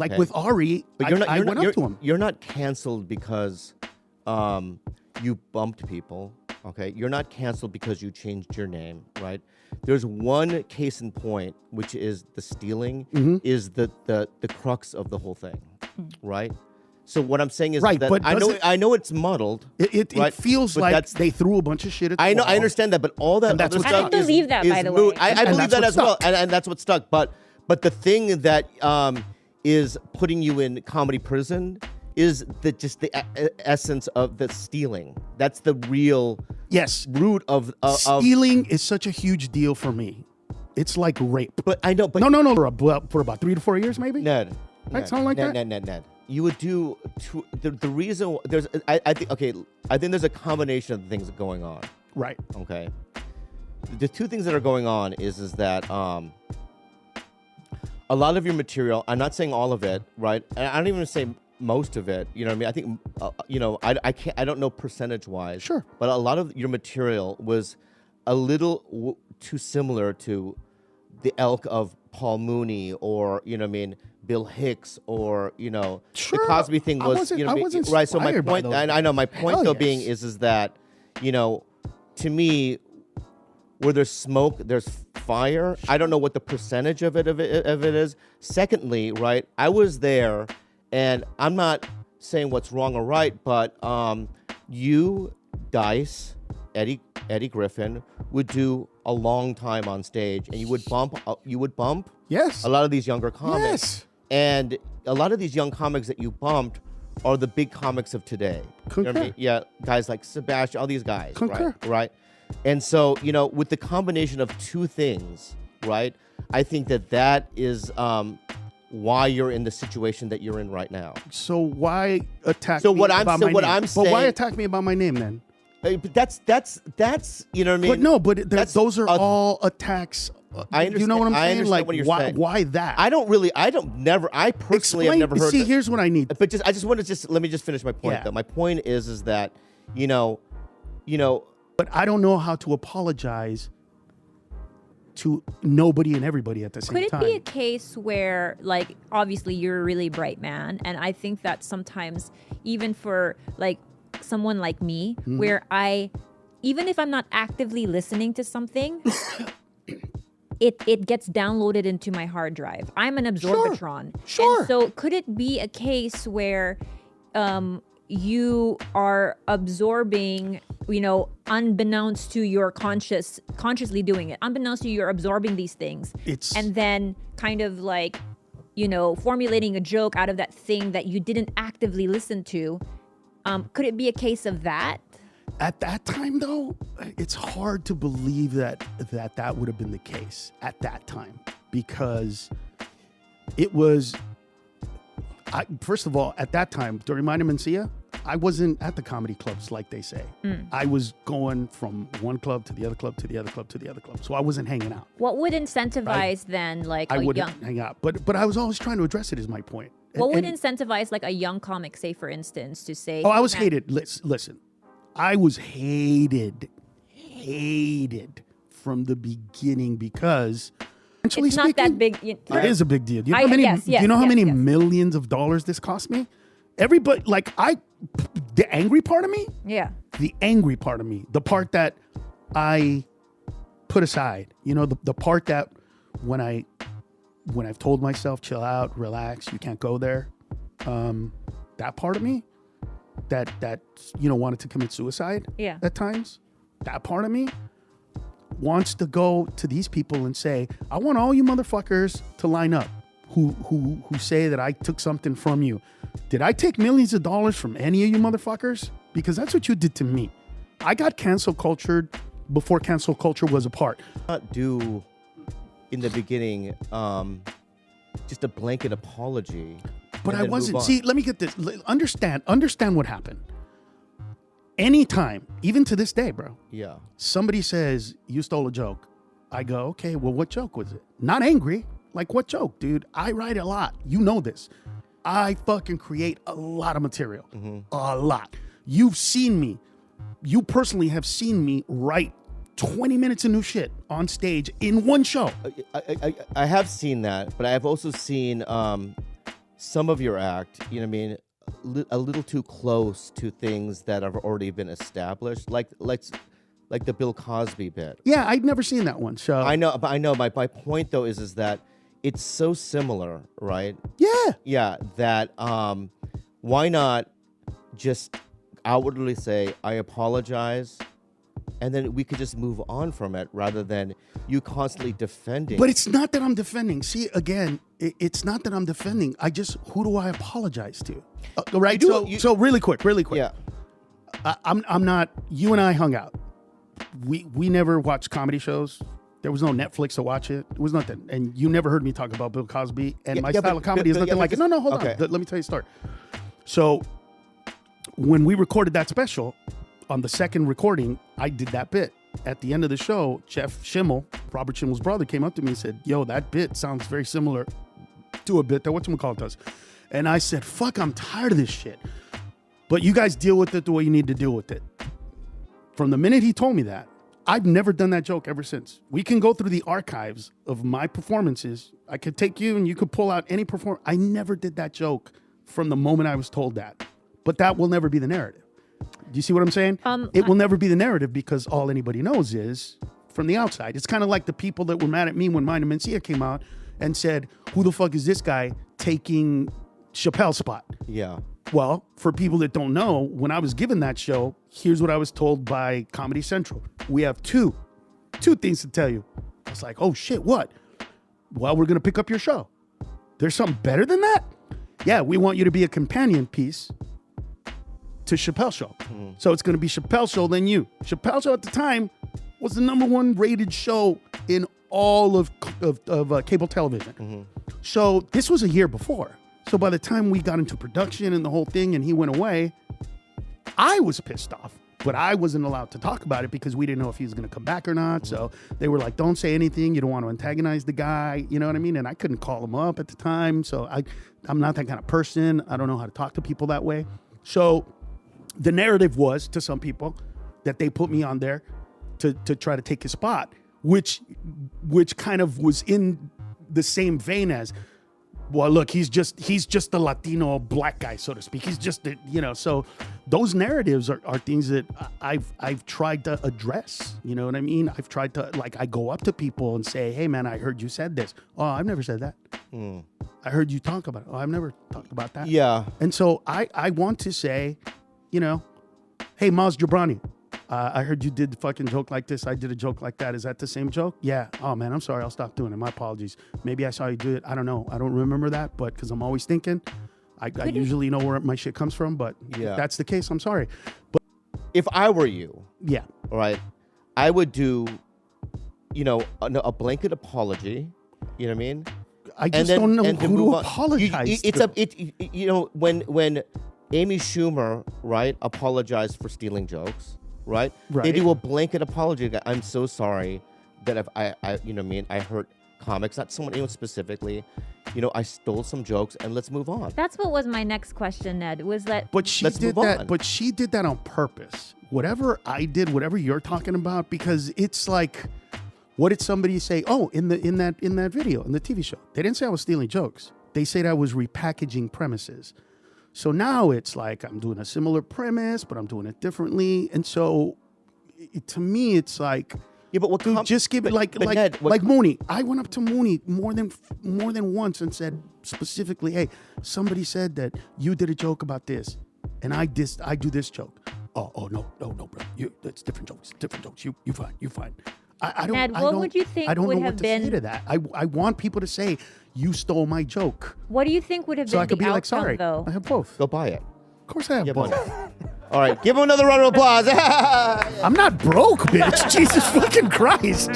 Okay? Like with Ari, But I went up to him. You're not canceled because you bumped people. Okay, you're not canceled because you changed your name, right? There's one case in point, which is the stealing, is the crux of the whole thing, right? So what I'm saying is Right, that but I know it's muddled. It right? feels But like they threw a bunch of shit at the I know, wall. I understand that, but all that And that's other what stuff stuck. I believe that, is by the moot. way. I And believe that's that what as well, stuck. and that's what stuck. But the thing that is putting you in comedy prison is just the essence of the stealing. That's the real root of stealing is such a huge deal for me. It's like rape. But I know, but no, for about 3 to 4 years, maybe. Ned, something like that? Ned. You would do the reason there's I think there's a combination of things going on. Right. Okay. The two things that are going on is that a lot of your material, I'm not saying all of it, right? And I don't even say most of it. You know what I mean? I think I don't know percentage wise. Sure. But a lot of your material was a little too similar to the ilk of Paul Mooney or Bill Hicks or Sure. the Cosby thing was I wasn't right. So my inspired by point, those and I know my point Hell though yes. being is that to me, where there's smoke, there's fire. I don't know what the percentage of it is. Secondly, right, I was there, and I'm not saying what's wrong or right, but you, Dice, Eddie Griffin would do a long time on stage, and you would bump. Yes. A lot of these younger comics. Yes. And a lot of these young comics that you bumped are the big comics of today. You know what I mean? Yeah, guys like Sebastian, all these guys. Concur. Right. And so, with the combination of two things, right, I think that is why you're in the situation that you're in right now. So why attack So me what I'm about so my what name? I'm But saying, why attack me about my name then? But that's you know what I mean? But no, but That's those are a- all attacks. I understand. You know what I'm I saying? understand Like what you're why? saying. Why that? I personally have Explain. never heard. See, here's what I need. But I just want to let me just finish my point Yeah. though. My point is that But I don't know how to apologize to nobody and everybody at the same Could it time. be a case where, like, obviously you're a really bright man, and I think that sometimes, even for like someone like me, where even if I'm not actively listening to something, it gets downloaded into my hard drive. I'm an absorbatron. Sure. And so could it be a case where you are absorbing, unbeknownst to your consciously doing it, unbeknownst to you're absorbing these things, and then kind of like, formulating a joke out of that thing that you didn't actively listen to. Could it be a case of that? At that time, though, it's hard to believe that would have been the case at that time, because it was. First of all, at that time, during mine and Mencia, I wasn't at the comedy clubs like they say. I was going from one club to the other club to the other club to the other club, so I wasn't hanging out. What would incentivize then, like, I a wouldn't young? hang out, but I was always trying to address it. Is my point. What would And- incentivize like a young comic, say for instance, to say? Oh, I was "Man, hated. Listen, I was hated from the beginning because, financially It's not speaking, that big. It is a big deal. Do you know I- how many? yes, do you know how yes, many yes. millions of dollars this cost me? Everybody, the angry part of me, Yeah. the angry part of me, the part that I put aside. The part that when I've told myself, chill out, relax, you can't go there. That part of me, that wanted to commit suicide. Yeah. At times, that part of me wants to go to these people and say, I want all you motherfuckers to line up who say that I took something from you. Did I take millions of dollars from any of you motherfuckers? Because that's what you did to me. I got cancel cultured before cancel culture was a part. Not do in the beginning just a blanket apology. But and I then wasn't. move on. See, let me get this. Understand what happened. Anytime, even to this day, bro, Yeah. somebody says, you stole a joke. I go, okay, well, what joke was it? Not angry. Like, what joke, dude? I write a lot. You know this. I fucking create a lot of material. A lot. You've seen me. You personally have seen me write 20 minutes of new shit on stage in one show. I have seen that, but I have also seen some of your act, you know what I mean, a little too close to things that have already been established, like the Bill Cosby bit. Yeah, I'd never seen that one. So I know, but I know. My point though is that it's so similar, right? yeah, Yeah. That why not just outwardly say I apologize, and then we could just move on from it rather than you constantly defending. but it's not that I'm defending. See, again, it's not that I'm defending. Who do I apologize to? Right. So really quick. Yeah. I'm not. You and I hung out. We never watched comedy shows. There was no Netflix to watch it. It was nothing. And you never heard me talk about Bill Cosby. And my style of comedy is nothing like it. No, hold on. Let me tell you a story. So when we recorded that special, on the second recording, I did that bit. At the end of the show, Jeff Schimmel, Robert Schimmel's brother, came up to me and said, yo, that bit sounds very similar to a bit that whatchamacallit does. And I said, fuck, I'm tired of this shit. But you guys deal with it the way you need to deal with it. From the minute he told me that, I've never done that joke ever since. We can go through the archives of my performances. I could take you and you could pull out any performance. I never did that joke from the moment I was told that. But that will never be the narrative. Do you see what I'm saying? It will never be the narrative because all anybody knows is from the outside. It's kind of like the people that were mad at me when mine and Mencia came out and said, who the fuck is this guy taking Chappelle's spot? Yeah. Well, for people that don't know, when I was given that show, here's what I was told by Comedy Central. We have two things to tell you. I was like, oh shit, what? Well, we're going to pick up your show. There's something better than that? Yeah, we want you to be a companion piece to Chappelle Show. So it's going to be Chappelle Show, then you. Chappelle Show at the time was the #1 rated show in all of cable television. So this was a year before. So by the time we got into production and the whole thing and he went away, I was pissed off. But I wasn't allowed to talk about it because we didn't know if he was going to come back or not. So they were like, don't say anything. You don't want to antagonize the guy. You know what I mean? And I couldn't call him up at the time. So I'm not that kind of person. I don't know how to talk to people that way. So the narrative was, to some people, that they put me on there to try to take his spot, which kind of was in the same vein as, well, look, he's just the Latino black guy, so to speak. He's just, so those narratives are things that I've tried to address. You know what I mean? I've tried to, I go up to people and say, hey, man, I heard you said this. Oh, I've never said that. I heard you talk about it. Oh, I've never talked about that. Yeah. And so I want to say, hey, Maz Jobrani, I heard you did the fucking joke like this. I did a joke like that. Is that the same joke? Yeah. Oh, man, I'm sorry. I'll stop doing it. My apologies. Maybe I saw you do it. I don't know. I don't remember that, but because I'm always thinking, I usually know where my shit comes from, but if that's the case, I'm sorry. But if I were you, yeah, all right, I would do, a blanket apology. You know what I mean? I just don't know who to apologize to. When Amy Schumer, right, apologized for stealing jokes, right? They do a blanket apology. I'm so sorry that if I hurt comics, not anyone specifically. I stole some jokes, and let's move on. That's what was my next question, Ned. Was that? But she did that. But she did that on purpose. Whatever I did, whatever you're talking about, because it's like, what did somebody say? Oh, in that video, in the TV show, they didn't say I was stealing jokes. They said I was repackaging premises. So now it's like I'm doing a similar premise, but I'm doing it differently. And so, to me, it's like, yeah, but just give it like Mooney. I went up to Mooney more than once and said specifically, hey, somebody said that you did a joke about this, and I do this joke. Oh no, bro, it's different jokes. You fine. I don't. Ned, what would you think I don't would know have what been? to say to that. I want people to say you stole my joke. What do you think would have So been I could the be outcome, like, sorry, though? I have both. Go buy it. Of course I have both. All right, give him another round of applause. I'm not broke, bitch. Jesus fucking Christ.